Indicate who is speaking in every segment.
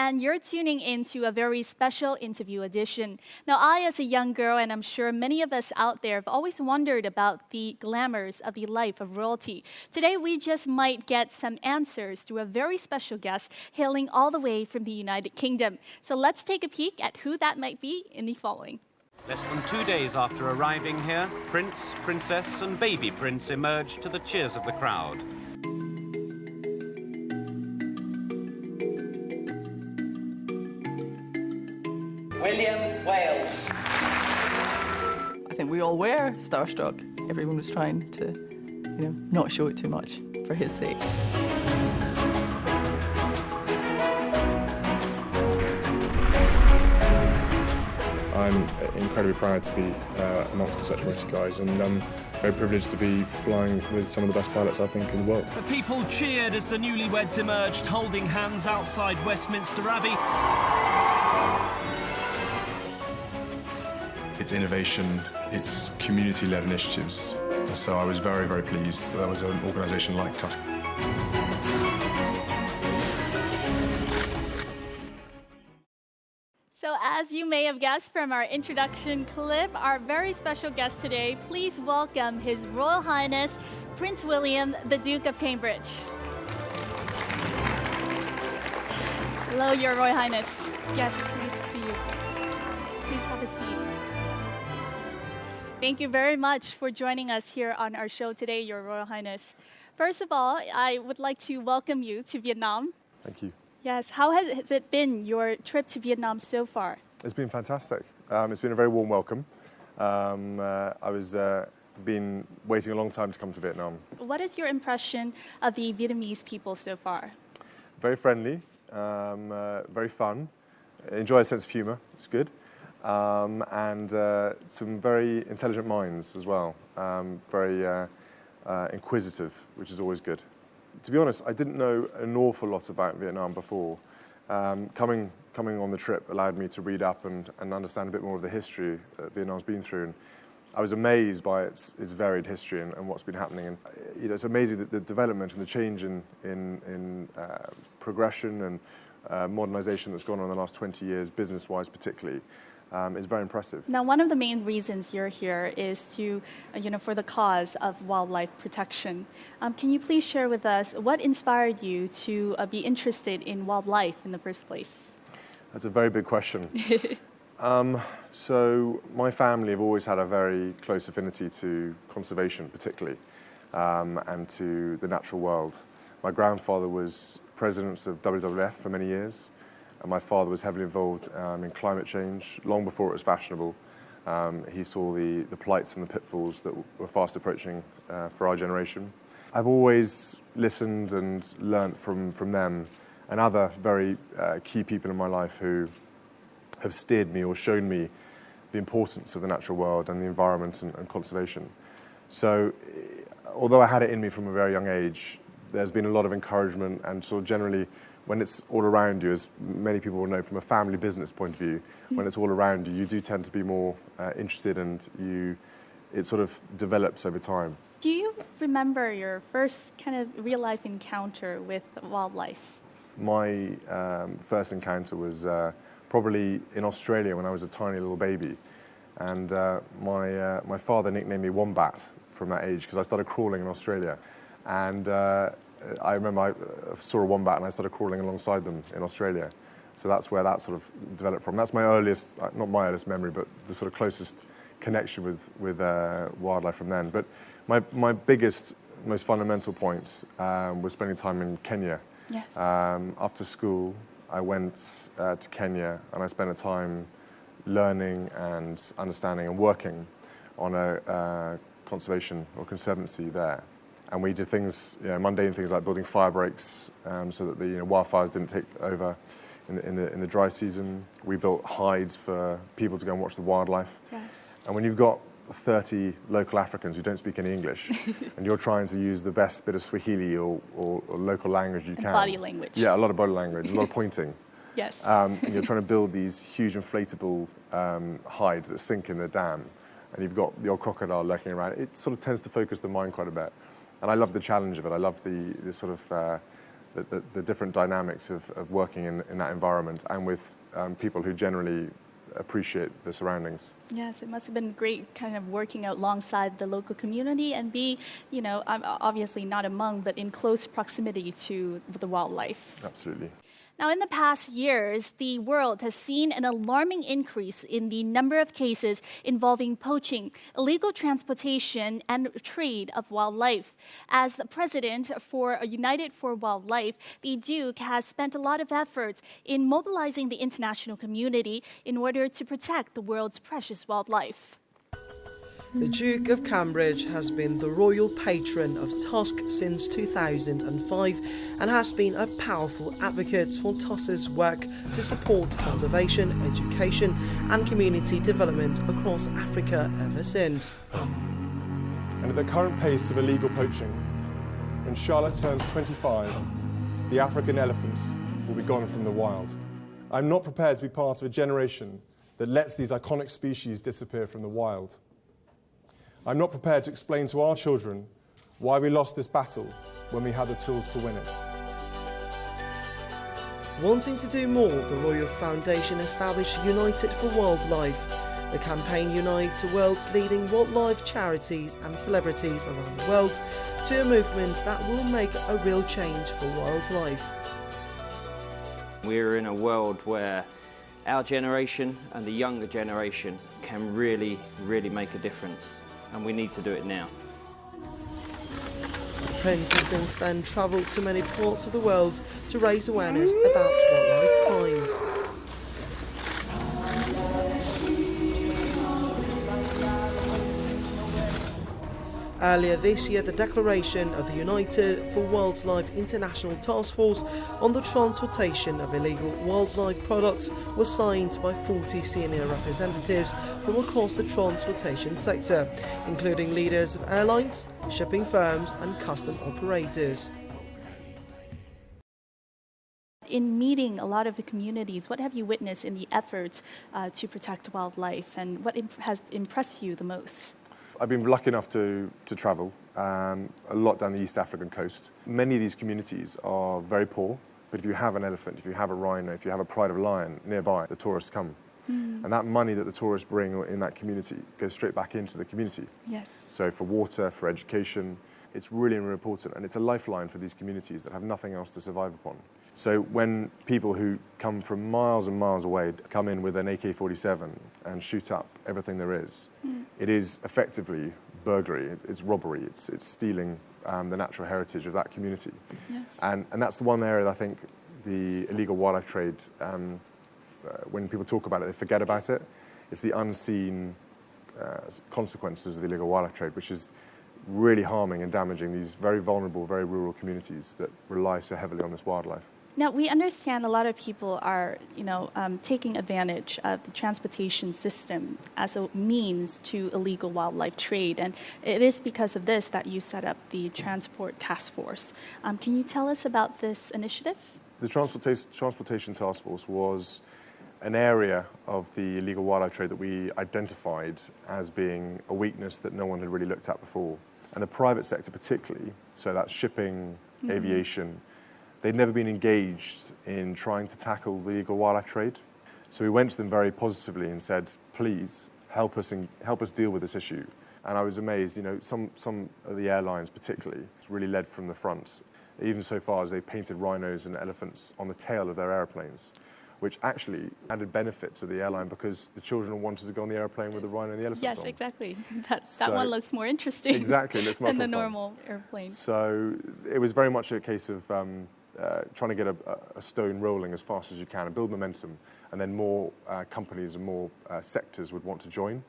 Speaker 1: and you're tuning into a very special interview edition. Now, I, as a young girl, and I'm sure many of us out there, have always wondered about the glamours of the life of royalty. Today, we just might get some answers through a very special guest hailing all the way from the United Kingdom. So let's take a peek at who that might be in the following.
Speaker 2: Less than 2 days after arriving here, Prince, Princess and Baby Prince emerged to the cheers of the crowd.
Speaker 3: William Wales.
Speaker 4: I think we all were starstruck. Everyone was trying to, not show it too much for his sake.
Speaker 5: I'm incredibly proud to be amongst such rich guys, and I'm very privileged to be flying with some of the best pilots, I think, in the world.
Speaker 6: The people cheered as the newlyweds emerged, holding hands outside Westminster Abbey.
Speaker 7: It's innovation, it's community-led initiatives, so I was very, very pleased that there was an organisation like Tusk.
Speaker 1: So as you may have guessed from our introduction clip, our very special guest today, please welcome His Royal Highness Prince William, the Duke of Cambridge. Hello, Your Royal Highness. Yes, nice to see you. Please have a seat. Thank you very much for joining us here on our show today, Your Royal Highness. First of all, I would like to welcome you to Vietnam.
Speaker 5: Thank you.
Speaker 1: Yes, how has it been, your trip to Vietnam so far?
Speaker 5: It's been fantastic. It's been a very warm welcome. I was been waiting a long time to come to Vietnam.
Speaker 1: What is your impression of the Vietnamese people so far?
Speaker 5: Very friendly, very fun, enjoy a sense of humour, it's good, and some very intelligent minds as well, very inquisitive, which is always good. To be honest, I didn't know an awful lot about Vietnam before. Coming on the trip allowed me to read up and understand a bit more of the history that Vietnam's been through. And I was amazed by its varied history and what's been happening. And it's amazing that the development and the change in progression and modernization that's gone on in the last 20 years, business-wise particularly, is very impressive.
Speaker 1: Now, one of the main reasons you're here is to, for the cause of wildlife protection. Can you please share with us what inspired you to be interested in wildlife in the first place?
Speaker 5: That's a very big question. So my family have always had a very close affinity to conservation, particularly, and to the natural world. My grandfather was president of WWF for many years. And my father was heavily involved in climate change long before it was fashionable. He saw the plights and the pitfalls that were fast approaching for our generation. I've always listened and learnt from them and other very key people in my life who have steered me or shown me the importance of the natural world and the environment and conservation. So although I had it in me from a very young age, there's been a lot of encouragement and sort of generally when it's all around you, as many people will know from a family business point of view, when it's all around you, you do tend to be more interested and it sort of develops over time.
Speaker 1: Do you remember your first kind of real-life encounter with wildlife?
Speaker 5: My first encounter was probably in Australia when I was a tiny little baby. And my father nicknamed me Wombat from that age because I started crawling in Australia. And I remember I saw a wombat and I started crawling alongside them in Australia. So that's where that sort of developed from. That's my earliest, not my earliest memory, but the sort of closest connection with wildlife from then. But my biggest, most fundamental point was spending time in Kenya.
Speaker 1: Yes.
Speaker 5: After school, I went to Kenya and I spent a time learning and understanding and working on a conservation or conservancy there. And we did things, mundane things like building fire breaks so that the wildfires didn't take over in the dry season. We built hides for people to go and watch the wildlife.
Speaker 1: Yes.
Speaker 5: And when you've got 30 local Africans who don't speak any English, and you're trying to use the best bit of Swahili or local language you can.
Speaker 1: Body language.
Speaker 5: Yeah, a lot of body language, a lot of pointing.
Speaker 1: Yes.
Speaker 5: And you're trying to build these huge inflatable hides that sink in the dam, and you've got the old crocodile lurking around. It sort of tends to focus the mind quite a bit. And I love the challenge of it. I love the sort of the different dynamics of working in that environment and with people who generally appreciate the surroundings.
Speaker 1: Yes, it must have been great kind of working alongside the local community and be, you know, obviously not among, but in close proximity to the wildlife.
Speaker 5: Absolutely.
Speaker 1: Now, in the past years, the world has seen an alarming increase in the number of cases involving poaching, illegal transportation, and trade of wildlife. As the president for United for Wildlife, the Duke has spent a lot of efforts in mobilizing the international community in order to protect the world's precious wildlife.
Speaker 8: The Duke of Cambridge has been the royal patron of Tusk since 2005 and has been a powerful advocate for TUS's work to support conservation, education and community development across Africa ever since.
Speaker 7: And at the current pace of illegal poaching, when Charlotte turns 25, the African elephant will be gone from the wild. I'm not prepared to be part of a generation that lets these iconic species disappear from the wild. I'm not prepared to explain to our children why we lost this battle when we had the tools to win it.
Speaker 8: Wanting to do more, the Royal Foundation established United for Wildlife. The campaign unites the world's leading wildlife charities and celebrities around the world to a movement that will make a real change for wildlife.
Speaker 9: We're in a world where our generation and the younger generation can really make a difference. And we need to do it now.
Speaker 8: The Prince has since then travelled to many parts of the world to raise awareness about wildlife crime. Earlier this year, the declaration of the United for Wildlife International Task Force on the transportation of illegal wildlife products was signed by 40 senior representatives from across the transportation sector, including leaders of airlines, shipping firms and custom operators.
Speaker 1: In meeting a lot of the communities, what have you witnessed in the efforts to protect wildlife, and what has impressed you the most?
Speaker 5: I've been lucky enough to travel a lot down the East African coast. Many of these communities are very poor, but if you have an elephant, if you have a rhino, if you have a pride of lion nearby, the tourists come. And that money that the tourists bring in that community goes straight back into the community.
Speaker 1: Yes.
Speaker 5: So for water, for education, it's really, really important, and it's a lifeline for these communities that have nothing else to survive upon. So when people who come from miles and miles away come in with an AK-47 and shoot up everything there is, it is effectively burglary, it's robbery, it's stealing the natural heritage of that community.
Speaker 1: Yes.
Speaker 5: And that's the one area that I think the illegal wildlife trade, when people talk about it, they forget about it. It's the unseen consequences of the illegal wildlife trade, which is really harming and damaging these very vulnerable, very rural communities that rely so heavily on this wildlife.
Speaker 1: Now, we understand a lot of people are, taking advantage of the transportation system as a means to illegal wildlife trade, and it is because of this that you set up the Transport Task Force. Can you tell us about this initiative?
Speaker 5: The Transportation Task Force was an area of the illegal wildlife trade that we identified as being a weakness that no one had really looked at before. And the private sector particularly, so that's shipping, aviation, they'd never been engaged in trying to tackle the illegal wildlife trade. So we went to them very positively and said, please help us deal with this issue. And I was amazed, some of the airlines particularly really led from the front, even so far as they painted rhinos and elephants on the tail of their airplanes, which actually added benefit to the airline because the children wanted to go on the airplane with the rhino and the elephants on.
Speaker 1: Yes, exactly. That one looks more interesting.
Speaker 5: Exactly, it looks much
Speaker 1: than the
Speaker 5: more fun.
Speaker 1: normal airplane.
Speaker 5: So it was very much a case of trying to get a stone rolling as fast as you can and build momentum, and then more companies and more sectors would want to join.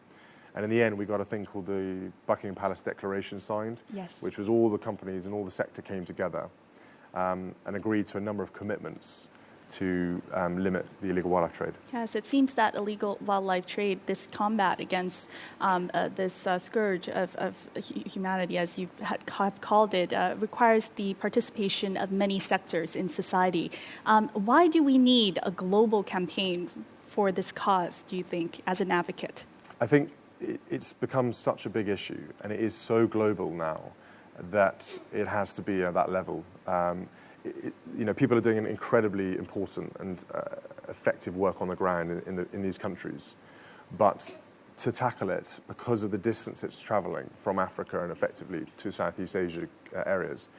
Speaker 5: And in the end, we got a thing called the Buckingham Palace Declaration signed,
Speaker 1: Yes.
Speaker 5: which was all the companies and all the sector came together and agreed to a number of commitments to limit the illegal wildlife trade.
Speaker 1: Yes, it seems that illegal wildlife trade, this combat against this scourge of humanity, as you have called it, requires the participation of many sectors in society. Why do we need a global campaign for this cause, do you think, as an advocate?
Speaker 5: I think it's become such a big issue, and it is so global now that it has to be at that level. people are doing an incredibly important and effective work on the ground in these countries, but to tackle it, because of the distance it's travelling from Africa and effectively to Southeast Asia areas,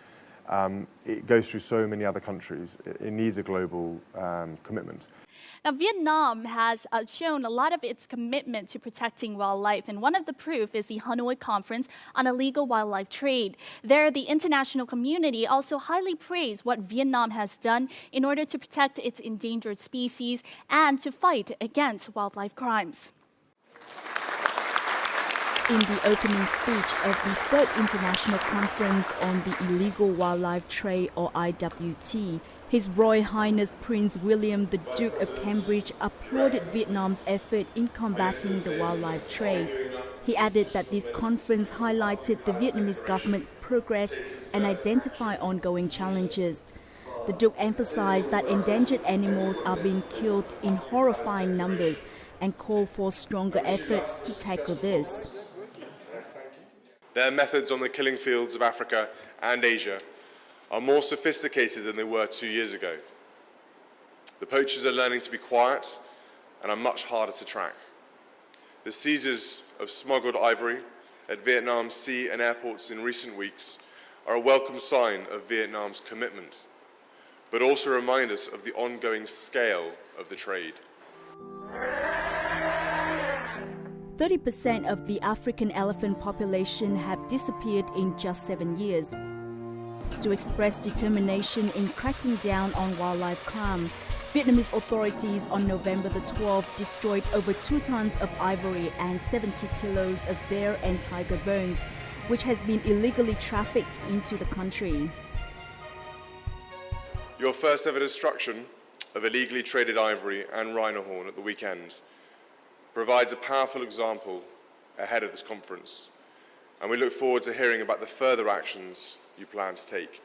Speaker 5: it goes through so many other countries. It needs a global commitment.
Speaker 1: Now, Vietnam has shown a lot of its commitment to protecting wildlife, and one of the proof is the Hanoi Conference on Illegal Wildlife Trade. There, the international community also highly praised what Vietnam has done in order to protect its endangered species and to fight against wildlife crimes.
Speaker 10: In the opening speech of the Third International Conference on the Illegal Wildlife Trade, or IWT, His Royal Highness Prince William, the Duke of Cambridge, applauded Vietnam's effort in combating the wildlife trade. He added that this conference highlighted the Vietnamese government's progress and identified ongoing challenges. The Duke emphasized that endangered animals are being killed in horrifying numbers and called for stronger efforts to tackle this.
Speaker 7: Their methods on the killing fields of Africa and Asia are more sophisticated than they were 2 years ago. The poachers are learning to be quiet and are much harder to track. The seizures of smuggled ivory at Vietnam's sea and airports in recent weeks are a welcome sign of Vietnam's commitment, but also remind us of the ongoing scale of the trade.
Speaker 10: 30% of the African elephant population have disappeared in just 7 years. To express determination in cracking down on wildlife crime, Vietnamese authorities on November the 12th destroyed over 2 tons of ivory and 70 kilos of bear and tiger bones, which has been illegally trafficked into the country.
Speaker 7: Your first ever destruction of illegally traded ivory and rhino horn at the weekend provides a powerful example ahead of this conference, and we look forward to hearing about the further actions you plan to take.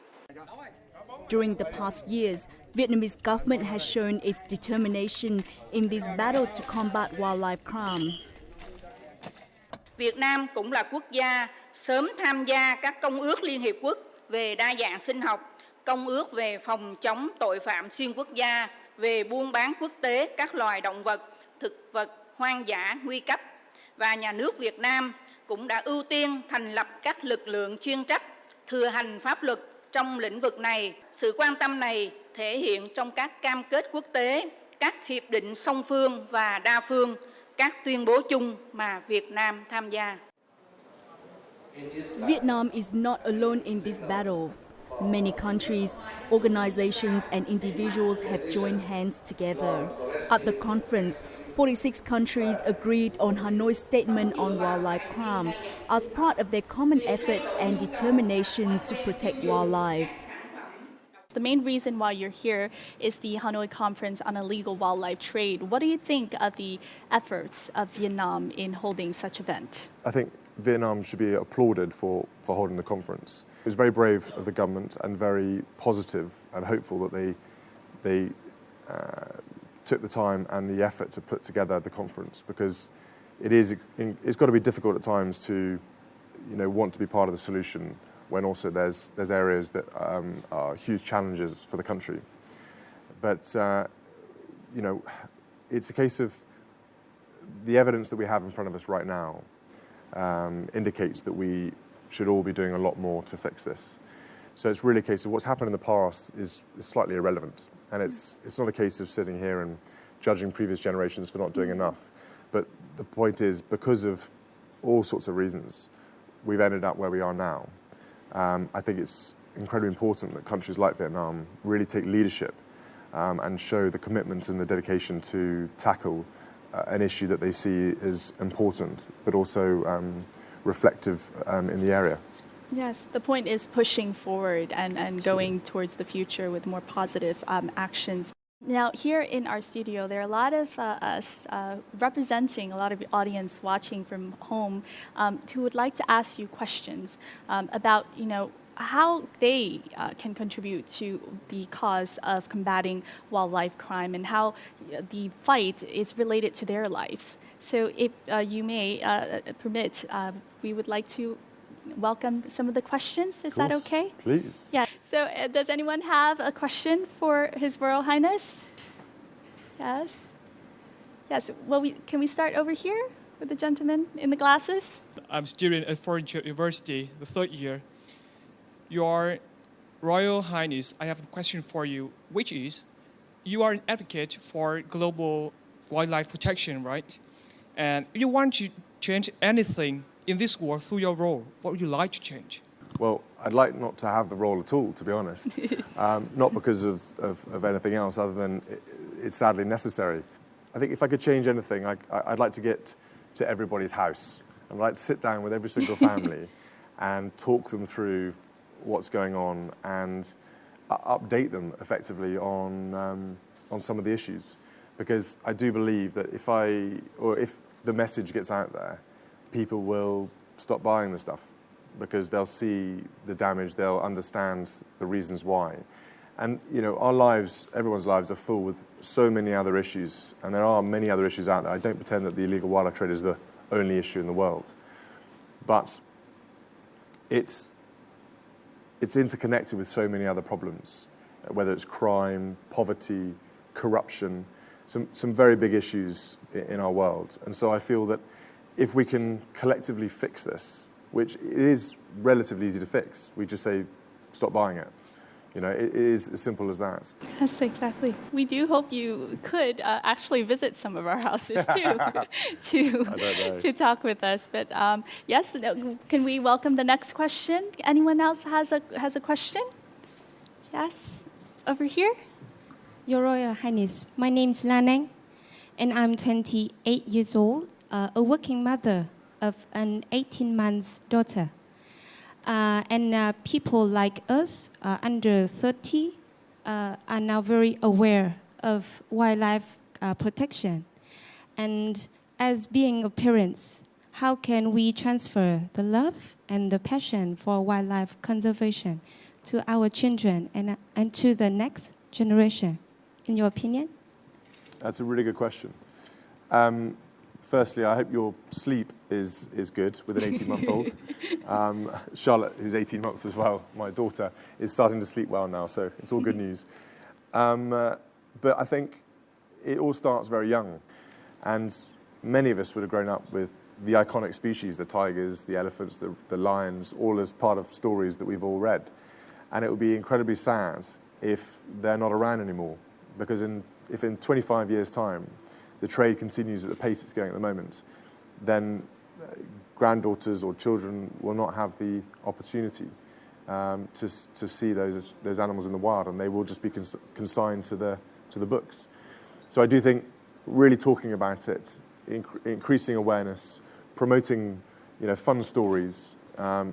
Speaker 10: During the past years, Vietnamese government has shown its determination in this battle to combat wildlife crime.
Speaker 11: Việt Nam cũng là quốc gia sớm tham gia các công ước Liên Hiệp Quốc về đa dạng sinh học, công ước về phòng chống tội phạm xuyên quốc gia, về buôn bán quốc tế các loài động vật, thực vật hoang dã nguy cấp, và nhà nước Việt Nam cũng đã ưu tiên thành lập các lực lượng chuyên trách thừa hành pháp luật trong lĩnh vực này. Sự quan tâm này thể hiện trong các cam kết quốc tế, các hiệp định song phương và đa phương, các tuyên bố chung mà Việt Nam tham gia.
Speaker 10: Vietnam is not alone in this battle. Many countries, organizations and individuals have joined hands together. At the conference, 46 countries agreed on Hanoi's statement on wildlife crime as part of their common efforts and determination to protect wildlife.
Speaker 1: The main reason why you're here is the Hanoi Conference on Illegal Wildlife Trade. What do you think of the efforts of Vietnam in holding such an event?
Speaker 5: I think Vietnam should be applauded for holding the conference. It was very brave of the government and very positive and hopeful that they took the time and the effort to put together the conference, because it's got to be difficult at times to want to be part of the solution when also there's areas that are huge challenges for the country. But it's a case of the evidence that we have in front of us right now indicates that we should all be doing a lot more to fix this. So it's really a case of what's happened in the past is slightly irrelevant. And it's not a case of sitting here and judging previous generations for not doing enough. But the point is, because of all sorts of reasons, we've ended up where we are now. I think it's incredibly important that countries like Vietnam really take leadership and show the commitment and the dedication to tackle an issue that they see as important, but also reflective in the area.
Speaker 1: Yes, the point is pushing forward and going towards the future with more positive actions. Now, here in our studio, there are a lot of us representing a lot of the audience watching from home who would like to ask you questions about, how they can contribute to the cause of combating wildlife crime and how the fight is related to their lives. So if you may permit, we would like to welcome some of the questions. Is that okay?
Speaker 5: Please.
Speaker 1: Yeah. So does anyone have a question for His Royal Highness? Yes. Yes. Well, can we start over here with the gentleman in the glasses?
Speaker 12: I'm a student at Foreign University, the third year. Your Royal Highness, I have a question for you, which is, you are an advocate for global wildlife protection, right? And if you want to change anything in this world through your role, what would you like to change?
Speaker 5: Well, I'd like not to have the role at all, to be honest. Not because of anything else other than it's sadly necessary. I think if I could change anything, I'd like to get to everybody's house. I'd like to sit down with every single family and talk them through what's going on and update them effectively on some of the issues. Because I do believe that if the message gets out there, people will stop buying the stuff because they'll see the damage, they'll understand the reasons why. And our lives, everyone's lives are full with so many other issues, and there are many other issues out there. I don't pretend that the illegal wildlife trade is the only issue in the world, but it's interconnected with so many other problems, whether it's crime, poverty, corruption, some very big issues in our world. And so I feel that if we can collectively fix this, which it is relatively easy to fix, we just say, stop buying it. It is as simple as that.
Speaker 1: Yes, exactly. We do hope you could actually visit some of our houses too, to talk with us. But yes, can we welcome the next question? Anyone else has a question? Yes, over here.
Speaker 13: Your Royal Highness, my name is Lanang, and I'm 28 years old, a working mother of an 18-month daughter. And people like us, under 30, are now very aware of wildlife protection. And as being a parent, how can we transfer the love and the passion for wildlife conservation to our children and to the next generation, in your opinion?
Speaker 5: That's a really good question. Firstly, I hope your sleep is good with an 18-month-old. Charlotte, who's 18 months as well, my daughter, is starting to sleep well now, so it's all good news. But I think it all starts very young. And many of us would have grown up with the iconic species, the tigers, the elephants, the lions, all as part of stories that we've all read. And it would be incredibly sad if they're not around anymore. Because if in 25 years' time, the trade continues at the pace it's going at the moment, then granddaughters or children will not have the opportunity to see those animals in the wild, and they will just be consigned to the books. So I do think really talking about it, increasing awareness, promoting fun stories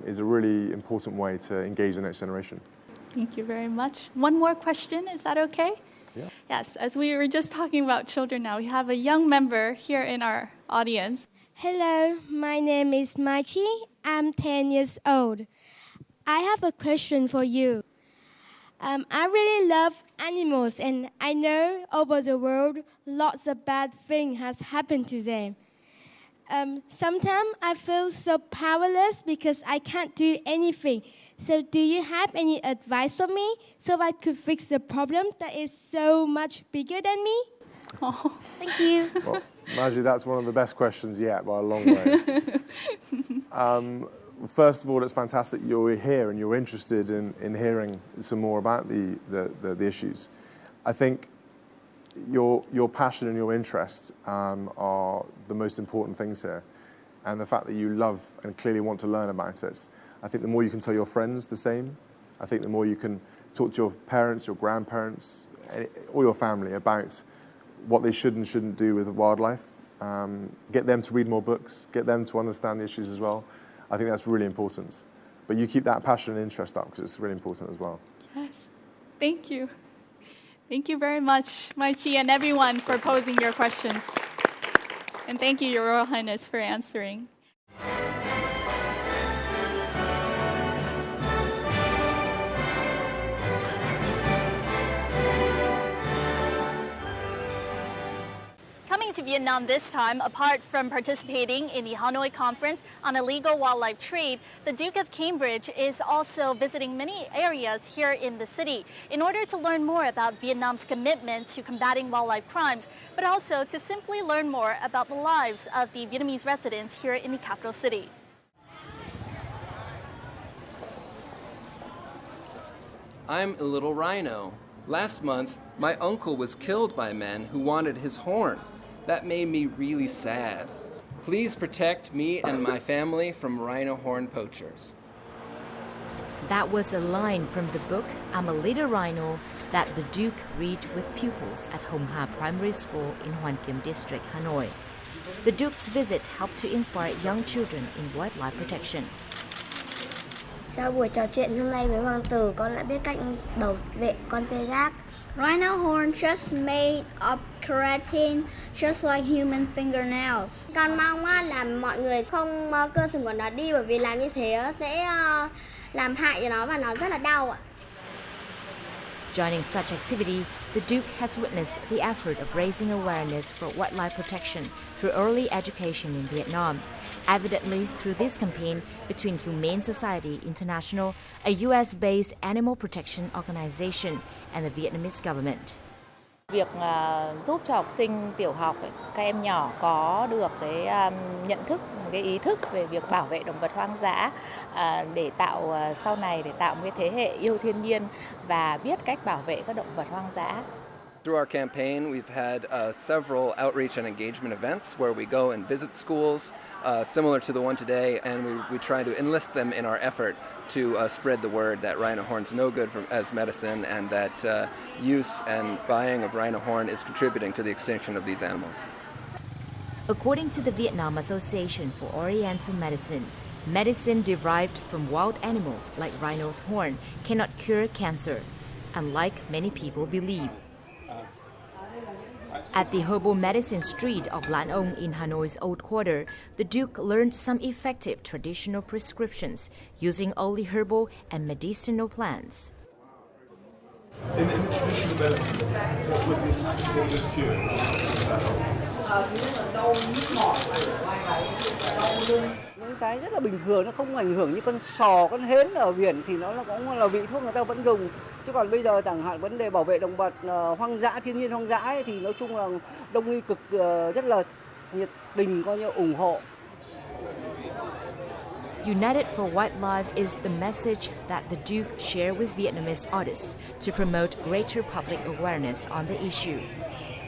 Speaker 5: is a really important way to engage the next generation.
Speaker 1: Thank you very much. One more question, is that okay?
Speaker 5: Yeah.
Speaker 1: Yes, as we were just talking about children now, we have a young member here in our audience.
Speaker 14: Hello, my name is Maichi. I'm 10 years old. I have a question for you. I really love animals, and I know over the world lots of bad things has happened to them. Sometimes I feel so powerless because I can't do anything. So do you have any advice for me so I could fix the problem that is so much bigger than me?
Speaker 1: Oh.
Speaker 14: Thank you.
Speaker 5: Well, Margie, that's one of the best questions yet by a long way. First of all, it's fantastic you're here and you're interested in hearing some more about the issues. I think your passion and your interest are the most important things here. And the fact that you love and clearly want to learn about it. I think the more you can tell your friends the same, I think the more you can talk to your parents, your grandparents, or your family about what they should and shouldn't do with wildlife. Get them to read more books, get them to understand the issues as well. I think that's really important. But you keep that passion and interest up because it's really important as well.
Speaker 1: Yes, thank you. Thank you very much, Maichi, and everyone for posing your questions. And thank you, Your Royal Highness, for answering. Returning to Vietnam this time, apart from participating in the Hanoi Conference on illegal wildlife trade, the Duke of Cambridge is also visiting many areas here in the city in order to learn more about Vietnam's commitment to combating wildlife crimes, but also to simply learn more about the lives of the Vietnamese residents here in the capital city.
Speaker 15: I'm a little rhino. Last month, my uncle was killed by men who wanted his horn. That made me really sad. Please protect me and my family from rhino horn poachers.
Speaker 16: That was a line from the book I'm a Little Rhino that the Duke read with pupils at Hồng Hà Primary School in Hoàn Kiếm District, Hanoi. The Duke's visit helped to inspire young children in wildlife protection.
Speaker 17: Sau buổi trò chuyện hôm nay với hoàng tử, con đã biết cách bảo vệ con tê giác. Rhino horn just made of keratin, just like human fingernails. Con mong là mọi người không cơ sừng của nó đi, bởi vì làm như thế sẽ làm hại cho nó và nó rất là đau ạ.
Speaker 16: Joining such activity, the Duke has witnessed the effort of raising awareness for wildlife protection through early education in Vietnam. Evidently, through this campaign between Humane Society International, a US-based animal protection organization, and the Vietnamese government.
Speaker 18: Việc giúp cho học sinh tiểu học, các em nhỏ có được cái nhận thức, một cái ý thức về việc bảo vệ động vật hoang dã để tạo sau này để tạo một cái thế hệ yêu thiên nhiên và biết cách bảo vệ các động vật hoang dã.
Speaker 15: Through our campaign, we've had several outreach and engagement events where we go and visit schools, similar to the one today, and we try to enlist them in our effort to spread the word that rhino horn's no good as medicine and that use and buying of rhino horn is contributing to the extinction of these animals.
Speaker 16: According to the Vietnam Association for Oriental Medicine, medicine derived from wild animals like rhino's horn cannot cure cancer, unlike many people believe. At the Herbal Medicine Street of Lan Ông in Hanoi's Old Quarter, the Duke learned some effective traditional prescriptions using only herbal and medicinal plants.
Speaker 19: In the traditional medicine, what would this cure?
Speaker 20: Những cái rất là bình thường, nó không ảnh hưởng như con sò, con hến ở biển thì nó cũng là vị thuốc người ta vẫn dùng. Chứ còn bây giờ chẳng hạn vấn đề bảo vệ động vật hoang dã, thiên nhiên hoang dã ấy, thì nói chung là Đông y cực rất là nhiệt tình coi như ủng hộ.
Speaker 16: United for Wildlife is the message that the Duke shared with Vietnamese artists to promote greater public awareness on the issue.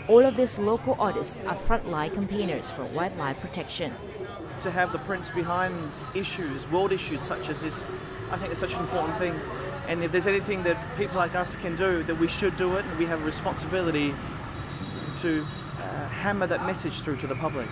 Speaker 16: All of these local artists are frontline campaigners for wildlife protection.
Speaker 21: To have the prince behind issues, world issues such as this, I think it's such an important thing. And if there's anything that people like us can do, that we should do it, and we have a responsibility to hammer that message through to the public.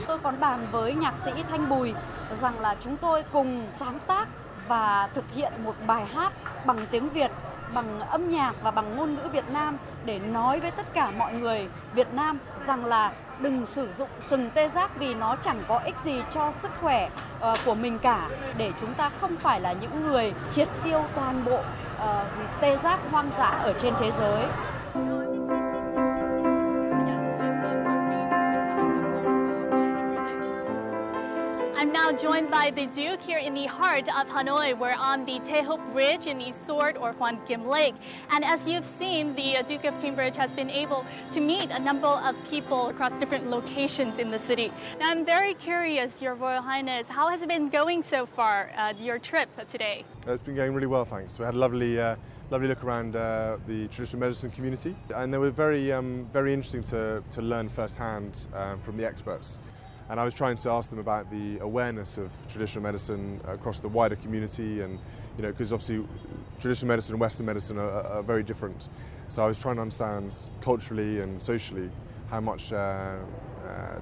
Speaker 22: Tôi còn bàn với nhạc sĩ Thanh Bùi rằng là chúng tôi cùng sáng tác và thực hiện một bài hát bằng tiếng Việt, bằng âm nhạc và bằng ngôn ngữ Việt Nam để nói với tất cả mọi người Việt Nam rằng là đừng sử dụng sừng tê giác vì nó chẳng có ích gì cho sức khỏe của mình cả, để chúng ta không phải là những người triệt tiêu toàn bộ tê giác hoang dã ở trên thế giới.
Speaker 1: I'm now joined by the Duke here in the heart of Hanoi. We're on the Tay Hop Bridge in the Sword or Hoàn Kiếm Lake. And as you've seen, the Duke of Cambridge has been able to meet a number of people across different locations in the city. Now, I'm very curious, Your Royal Highness, how has it been going so far, your trip today?
Speaker 5: It's been going really well, thanks. We had a lovely look around the traditional medicine community, and they were very interesting to learn firsthand from the experts. And I was trying to ask them about the awareness of traditional medicine across the wider community, and because obviously traditional medicine and Western medicine are very different. So I was trying to understand culturally and socially how much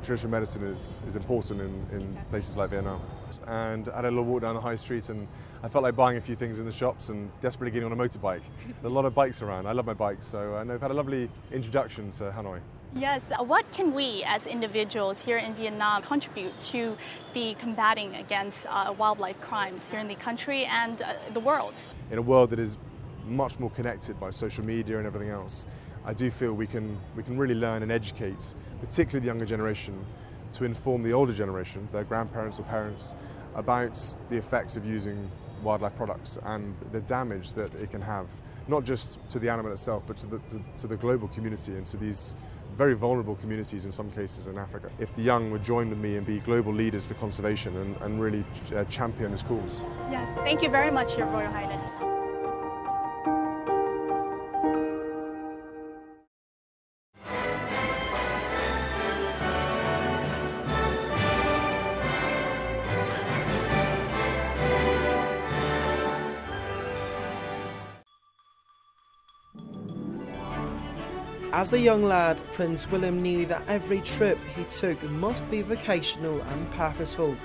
Speaker 5: traditional medicine is important in places like Vietnam. And I had a little walk down the high street, and I felt like buying a few things in the shops and desperately getting on a motorbike. There are a lot of bikes around. I love my bikes, so I've had a lovely introduction to Hanoi.
Speaker 1: Yes, what can we as individuals here in Vietnam contribute to the combating against wildlife crimes here in the country and the world?
Speaker 5: In a world that is much more connected by social media and everything else,
Speaker 7: I do feel we can really learn and educate, particularly the younger generation, to inform the older generation, their grandparents or parents, about the effects of using wildlife products and the damage that it can have, not just to the animal itself, but to the global community and to these very vulnerable communities in some cases in Africa. If the young would join with me and be global leaders for conservation and really champion this cause.
Speaker 1: Yes, thank you very much, Your Royal Highness.
Speaker 8: As a young lad, Prince William knew that every trip he took must be vocational and purposeful.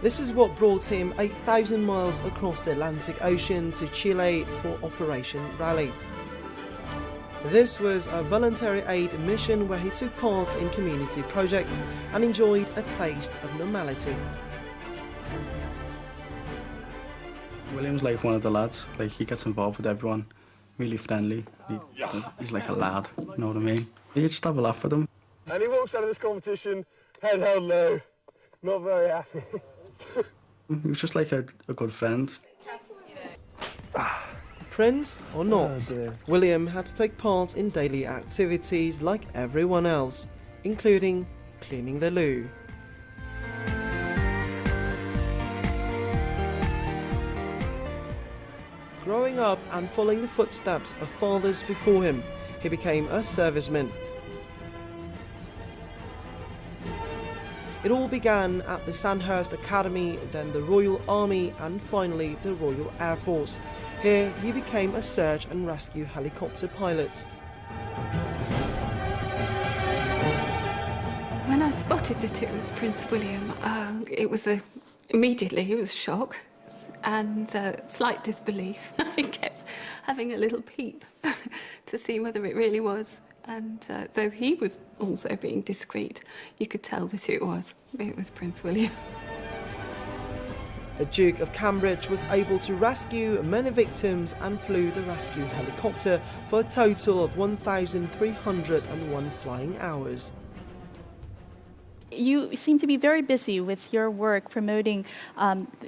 Speaker 8: This is what brought him 8,000 miles across the Atlantic Ocean to Chile for Operation Raleigh. This was a voluntary aid mission where he took part in community projects and enjoyed a taste of normality.
Speaker 2: William's like one of the lads, like he gets involved with everyone. Really friendly. He's like a lad, you know what I mean? You just have a laugh with him.
Speaker 7: And he walks out of this competition, head held low, not very happy.
Speaker 2: He was just like a good friend.
Speaker 8: Prince or not, William had to take part in daily activities like everyone else, including cleaning the loo. Growing up and following the footsteps of fathers before him, he became a serviceman. It all began at the Sandhurst Academy, then the Royal Army and finally the Royal Air Force. Here he became a search and rescue helicopter pilot.
Speaker 3: When I spotted that it was Prince William, immediately it was shock and slight disbelief. I kept having a little peep to see whether it really was. And though he was also being discreet, you could tell that it was Prince William.
Speaker 8: The Duke of Cambridge was able to rescue many victims and flew the rescue helicopter for a total of 1,301 flying hours.
Speaker 1: You seem to be very busy with your work promoting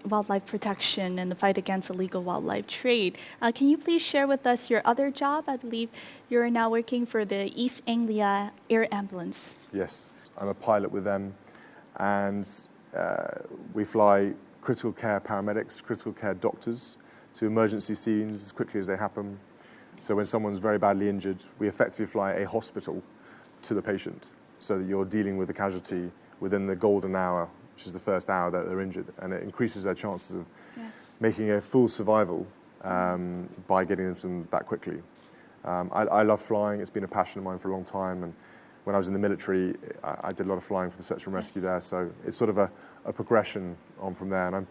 Speaker 1: wildlife protection and the fight against illegal wildlife trade. Can you please share with us your other job? I believe you're now working for the East Anglia Air Ambulance.
Speaker 5: Yes, I'm a pilot with them, and we fly critical care paramedics, critical care doctors to emergency scenes as quickly as they happen. So when someone's very badly injured, we effectively fly a hospital to the patient, so that you're dealing with the casualty within the golden hour, which is the first hour that they're injured, and it increases their chances of making a full survival by getting them that quickly. I love flying. It's been a passion of mine for a long time, and when I was in the military, I did a lot of flying for the search and rescue there, so it's sort of a progression on from there, and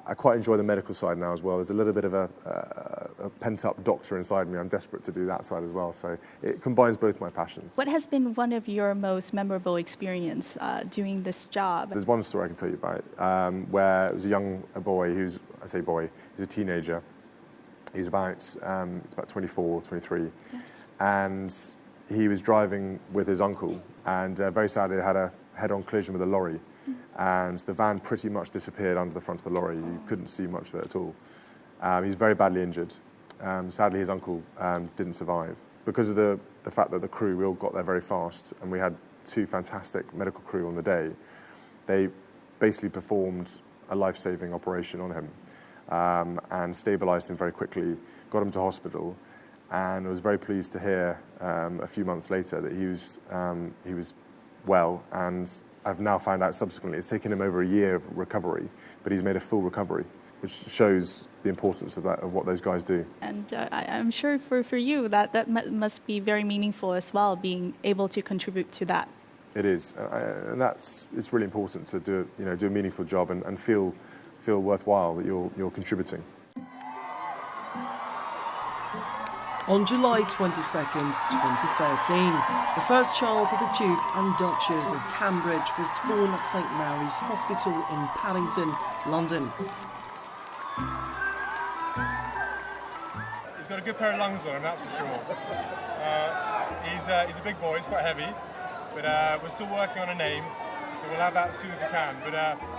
Speaker 5: I quite enjoy the medical side now as well. There's a little bit of a pent-up doctor inside me. I'm desperate to do that side as well, so it combines both my passions.
Speaker 1: What has been one of your most memorable experience doing this job?
Speaker 5: There's one story I can tell you about where it was a boy who's, I say boy, he's a teenager. He's about 24, 23, and he was driving with his uncle, and very sadly had a head-on collision with a lorry. And the van pretty much disappeared under the front of the lorry. You couldn't see much of it at all. He's very badly injured. Sadly, his uncle didn't survive. Because of the fact that the crew, we all got there very fast, and we had two fantastic medical crew on the day, they basically performed a life-saving operation on him and stabilised him very quickly, got him to hospital, and I was very pleased to hear a few months later that he was well, and I've now found out subsequently it's taken him over a year of recovery, but he's made a full recovery, which shows the importance of what those guys do.
Speaker 1: And I'm sure for you that must be very meaningful as well, being able to contribute to that.
Speaker 5: It is, and it's really important to do a meaningful job and feel worthwhile that you're contributing.
Speaker 8: On July 22nd, 2013, the first child of the Duke and Duchess of Cambridge was born at St Mary's Hospital in Paddington, London.
Speaker 7: He's got a good pair of lungs on him, that's for sure. He's a big boy, he's quite heavy, but we're still working on a name, so we'll have that as soon as we can. But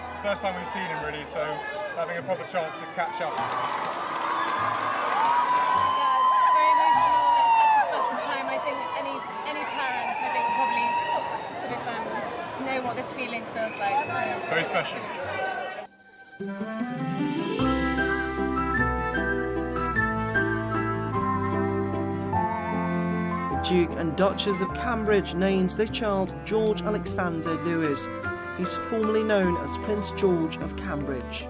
Speaker 7: it's the first time we've seen him really, so having a proper chance to catch up.
Speaker 4: Know what this feeling feels like. So
Speaker 7: very special.
Speaker 8: The Duke and Duchess of Cambridge named their child George Alexander Lewis. He's formerly known as Prince George of Cambridge.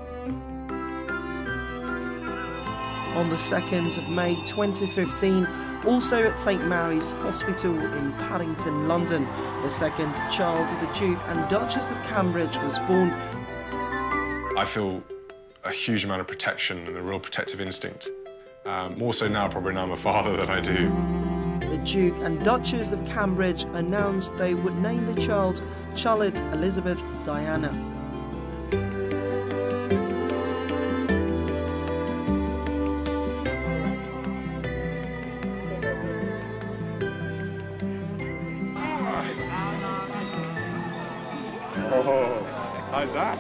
Speaker 8: On the 2nd of May 2015, also at St Mary's Hospital in Paddington, London, the second child of the Duke and Duchess of Cambridge was born.
Speaker 5: I feel a huge amount of protection and a real protective instinct. More so now, probably now I'm a father, than I do.
Speaker 8: The Duke and Duchess of Cambridge announced they would name the child Charlotte Elizabeth Diana.
Speaker 5: Oh, how's that?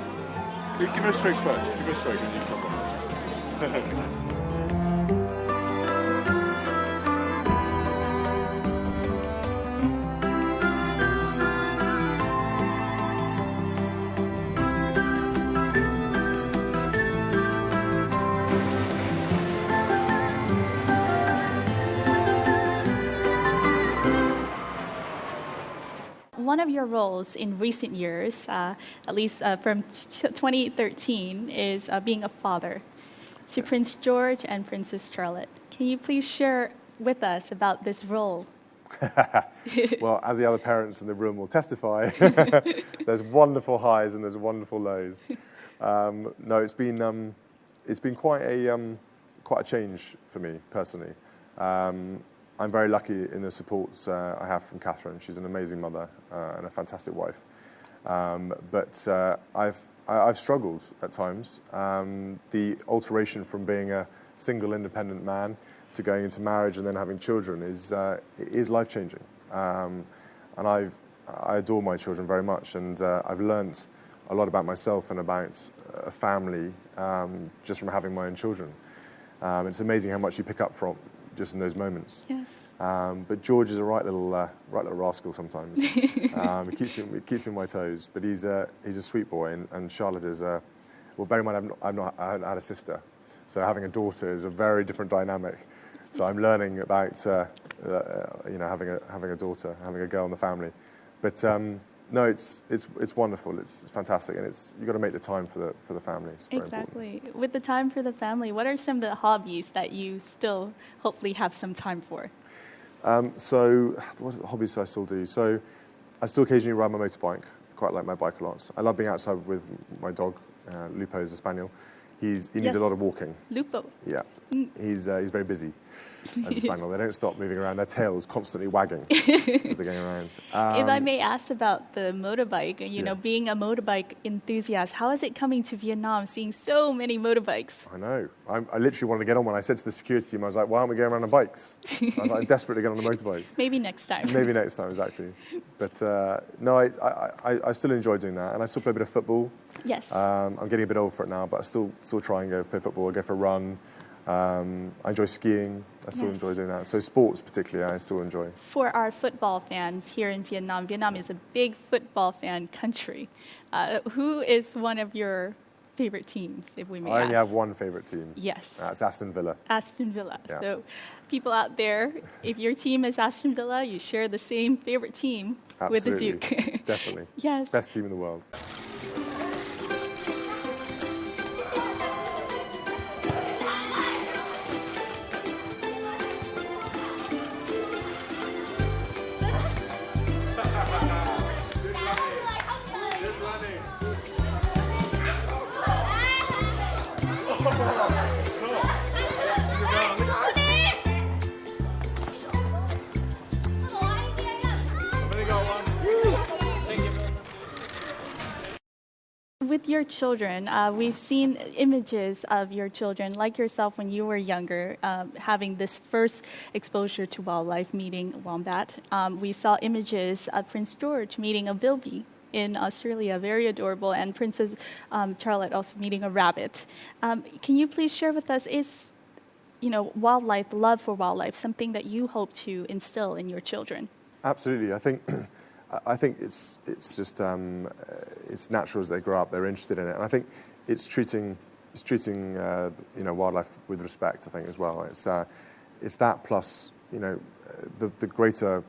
Speaker 5: Give her a stroke first. Give her a stroke and you come on.
Speaker 1: One of your roles in recent years, at least from 2013, is being a father to Prince George and Princess Charlotte. Can you please share with us about this role?
Speaker 5: Well, as the other parents in the room will testify, there's wonderful highs and there's wonderful lows. No, it's been quite a change for me personally. I'm very lucky in the supports I have from Catherine. She's an amazing mother and a fantastic wife. But I've struggled at times. The alteration from being a single independent man to going into marriage and then having children is life-changing. And I adore my children very much, and I've learnt a lot about myself and about a family just from having my own children. It's amazing how much you pick up from just in those moments.
Speaker 1: Yes.
Speaker 5: But George is a right little rascal sometimes. He keeps me on my toes. But he's a sweet boy, and Charlotte is well. Bear in mind, I haven't had a sister, so having a daughter is a very different dynamic. So I'm learning about having a daughter, having a girl in the family. But no, it's wonderful. It's fantastic, and you've got to make the time for the family. It's very
Speaker 1: exactly. Important. With the time for the family, what are some of the hobbies that you still hopefully have some time for?
Speaker 5: So what hobbies do I still do? So I still occasionally ride my motorbike. Quite like my bike a lot. I love being outside with my dog. Lupo is a spaniel. He needs a lot of walking.
Speaker 1: Lupo.
Speaker 5: Yeah. He's very busy as a spaniel. They don't stop moving around. Their tail is constantly wagging as they're going around.
Speaker 1: If I may ask about the motorbike, being a motorbike enthusiast, how is it coming to Vietnam, seeing so many motorbikes?
Speaker 5: I know. I literally wanted to get on one. I said to the security team, I was like, why aren't we going around on bikes? I was like, I'm desperate to get on a motorbike.
Speaker 1: Maybe next time.
Speaker 5: Maybe next time, exactly. But no, I still enjoy doing that. And I still play a bit of football.
Speaker 1: Yes.
Speaker 5: I'm getting a bit old for it now, but I still try and go play football. I go for a run. I enjoy skiing. I still enjoy doing that. So sports particularly, I still enjoy.
Speaker 1: For our football fans here in Vietnam, Vietnam is a big football fan country. Who is one of your favorite teams, if we may ask?
Speaker 5: I only have one favorite team.
Speaker 1: Yes.
Speaker 5: It's Aston Villa.
Speaker 1: Aston Villa.
Speaker 5: Yeah.
Speaker 1: So people out there, if your team is Aston Villa, you share the same favorite team with the Duke.
Speaker 5: Definitely.
Speaker 1: Yes.
Speaker 5: Best team in the world.
Speaker 1: with your children, we've seen images of your children, like yourself when you were younger, having this first exposure to wildlife, meeting wombat. We saw images of Prince George meeting a bilby in Australia, very adorable, and Princess Charlotte also meeting a rabbit. Can you please share with us, is wildlife, love for wildlife, something that you hope to instill in your children?
Speaker 5: Absolutely. I think it's just it's natural as they grow up. They're interested in it, and I think it's treating wildlife with respect. I think as well. It's that plus the greater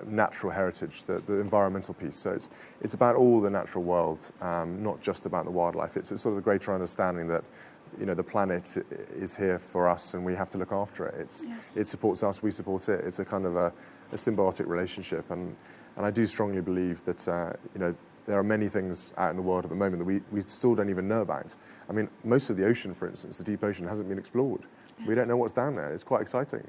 Speaker 5: natural heritage, the environmental piece. So it's about all the natural world, not just about the wildlife. It's sort of the greater understanding that the planet is here for us and we have to look after it. It supports us, we support it. It's a kind of a symbiotic relationship, and I do strongly believe that there are many things out in the world at the moment that we still don't even know about. I mean, most of the ocean, for instance, the deep ocean, hasn't been explored. We don't know what's down there. It's quite exciting.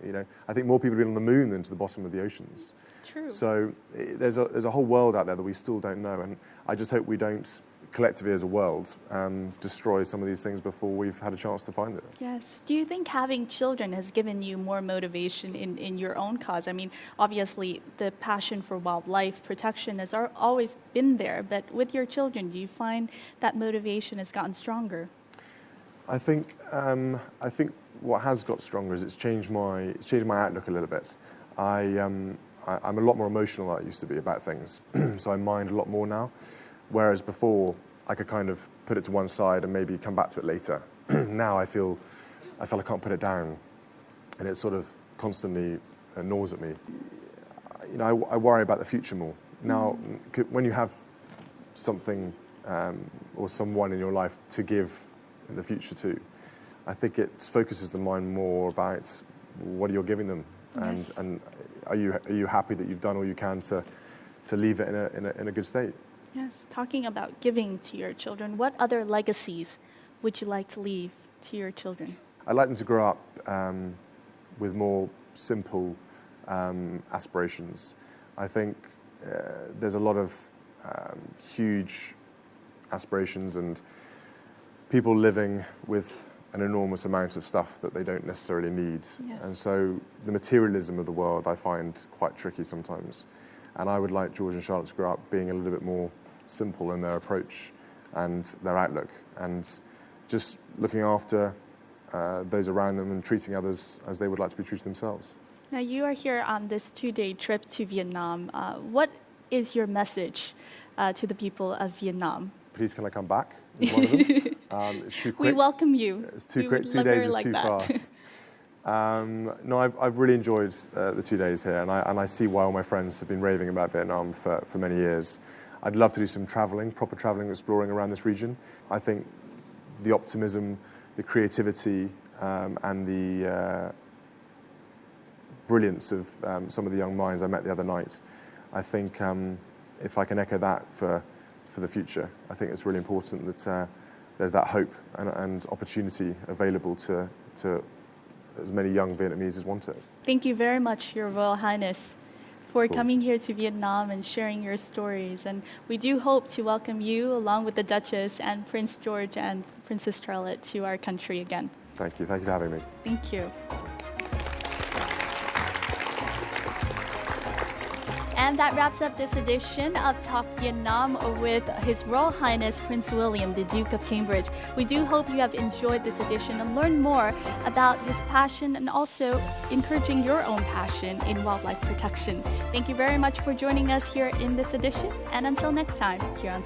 Speaker 5: I think more people have been on the moon than to the bottom of the oceans.
Speaker 1: True.
Speaker 5: So there's a whole world out there that we still don't know, and I just hope we don't collectively as a world destroy some of these things before we've had a chance to find it.
Speaker 1: Yes. Do you think having children has given you more motivation in your own cause? I mean, obviously the passion for wildlife protection has always been there, but with your children, do you find that motivation has gotten stronger?
Speaker 5: I think what has got stronger is it's changed my outlook a little bit. I'm a lot more emotional than I used to be about things, so I mind a lot more now. Whereas before, I could kind of put it to one side and maybe come back to it later. Now I feel I can't put it down, and it sort of constantly gnaws at me. I worry about the future more. Now, when you have something or someone in your life to give in the future too, I think it focuses the mind more about what you're giving them,
Speaker 1: Yes.
Speaker 5: and are you happy that you've done all you can to leave it in a good state.
Speaker 1: Yes. Talking about giving to your children, what other legacies would you like to leave to your children?
Speaker 5: I'd like them to grow up with more simple aspirations. I think there's a lot of huge aspirations and people living with an enormous amount of stuff that they don't necessarily need.
Speaker 1: Yes.
Speaker 5: And so the materialism of the world I find quite tricky sometimes. And I would like George and Charlotte to grow up being a little bit more simple in their approach and their outlook, and just looking after those around them and treating others as they would like to be treated themselves.
Speaker 1: Now, you are here on this 2-day trip to Vietnam. What is your message to the people of Vietnam?
Speaker 5: Please, can I come back? Is one of them. It's too quick.
Speaker 1: We welcome you.
Speaker 5: It's too quick. 2 days is too fast. No, I've really enjoyed the 2 days here, and I see why all my friends have been raving about Vietnam for many years. I'd love to do some travelling, proper travelling, exploring around this region. I think the optimism, the creativity, and the brilliance of some of the young minds I met the other night, I think if I can echo that for the future, I think it's really important that there's that hope and opportunity available to as many young Vietnamese as want it.
Speaker 1: Thank you very much, Your Royal Highness, for coming here to Vietnam and sharing your stories. And we do hope to welcome you, along with the Duchess and Prince George and Princess Charlotte, to our country again.
Speaker 5: Thank you. Thank you for having me.
Speaker 1: Thank you. And that wraps up this edition of Talk Vietnam with His Royal Highness Prince William, the Duke of Cambridge. We do hope you have enjoyed this edition and learned more about his passion and also encouraging your own passion in wildlife protection. Thank you very much for joining us here in this edition, and until next time, here on